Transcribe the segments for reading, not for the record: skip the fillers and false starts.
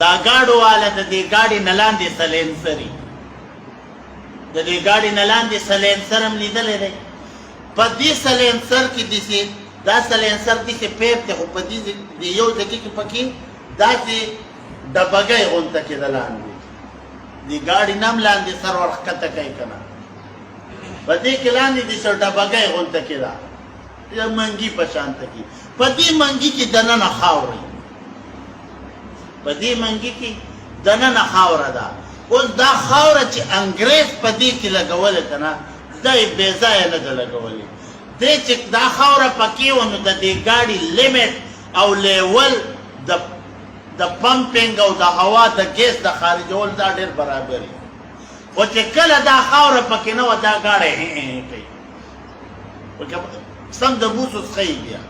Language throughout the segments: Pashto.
دا ګاډو والا د دې ګاډي نه لاندې سلینسري د دې ګاډي نه لاندې سلینسر هم لیدلی دی په دې سلینسر کې داسې دا سلینسر داسې پیپ دی خو په دې یو ځکې کې پکې داسې ډبګۍ غونته کې د لاندې دې ګاډي نه هم لاندې سر ورښکته کوي که نه په دې کې لاندې داسې ډبګۍ غونته کې ده منګي په شانته کې په دې منګي کې دننه خاورې په دې منګي کې دننه خاوره ده اوس دا خاوره چې انګریز په دې کې لګولې که نه دا یې بې ځایه نه ده لګولې دې چې دا خاوره پکې وه نو د دې ګاډي لیمټ او لیول د پمپینګ او د هوا د ګیس د خارجول دا ډېر برابر وي خو چې کله دا خاوره پکې نه وه دا ګاډی کوي سم د بوسو څخی بیا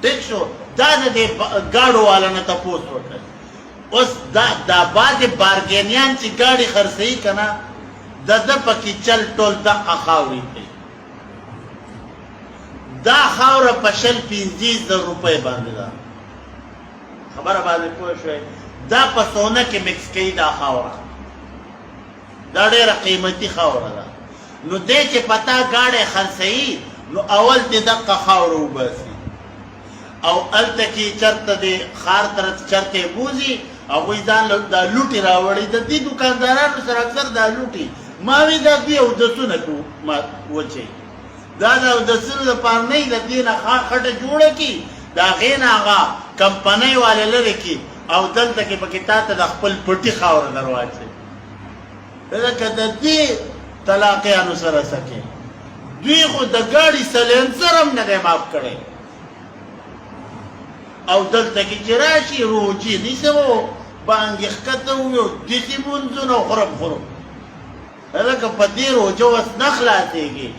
ټیک شو دا د دې ګاډو والا نه تپوس وکړئ اوس دا بعضې بارګینیان چې ګاډي خرڅوي که نه د ده پکې چل ټول دقه خاورې کوي دا خاوره په 50,000 روپۍ باندې ده خبره باندې پوه شوئ دا په سونه کې مکس کوي دا خاوره دا ډېره قیمتي خاوره ده نو دی چې په تا ګاډی خرڅوي نو اول دې دقه خاوره وباسي او هلته کې چېرته د ښار طرف چېرته یې بوځي هغوی ځان دا لوټې راوړي د دې دوکاندارانو سره اکثر دا لوټي ما وی دا دوی اودسونه وچوي دا د اودسونو دپاره نه وي د دې نه خټه جوړه کړي د هغې نه هغه کمپنۍ والې لرې کړي او دلته کې پکې تا ته د خپل پټي خاوره در واچوي لکه د دې طلاقیانو سره څه کوي دوی خو د ګاډي سلینسر هم نه دی ماف کړی او دلته کې چې راشي روجي نیسه و بانګې ښکته وویو دسې مونځونه خورم لکه په دې روجه اوس نه خلاصېږي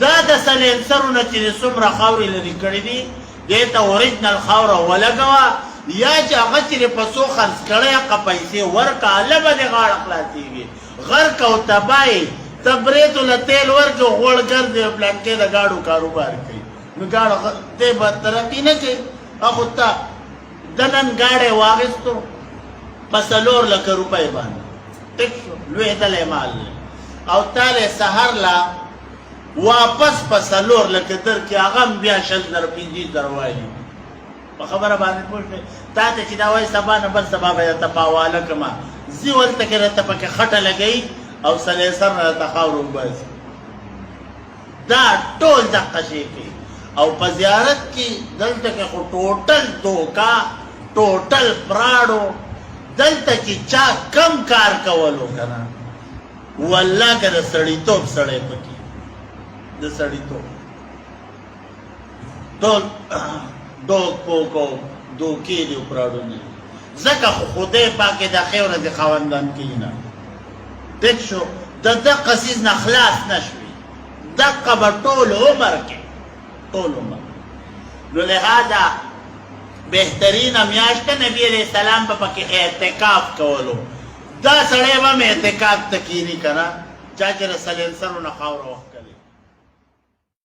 دا د سلینسرونه چې د څومره خاورې لرې کړي دي دې ته اوریجنل خاوره ولګوه یا چې هغه چې په څو خرڅ کړی هغه پیسې ورکړه هله به دې غاړه خلاصېږي غرق او تبایي ته برېتو له تیل ورکړې غوړ ګرځې پلانکې د ګاډو کاروبار کوي نو ګاډو دې به ترقي نه کوي اخو ته د نن ګاډی واخیستو په 4 لکه روپۍ باندې ټیک شو لوېدلی مال او تاله سهار لا واپس په 4 لکه درکې هغه هم بیا 50,000 وایي په خبره باندې پوه شوې تا ته چې دا وایي سبا نه بل سبا به درته پاواله کړمه ځي ولته کې راته پکې خټه لګوي او سلیسر نه راته خاوره وباسي دا ټول دقه شی کوي او په زیارت کې دلته کې خو ټوټل دوکا ټوټل فراډو دلته کې چا کم کار کولو که نه والله که د سړیتوب سړی پکې د سړیتوب ټول دوک پوکو دوکې دي فراډو نه ځکه خو خدای پاک د خیره د خاوندان کښېنه ټیک شو د دقه څیز نه خلاص نه شوي دقه به ټول عمر کې ټول عمر نو لهذا بهترینه میاشت نبی علیہ السلام به پکې اعتکاف کولو دا سړی به هم اعتکاف ته کښېني که نه چا چې د سلینسرو نه خاوره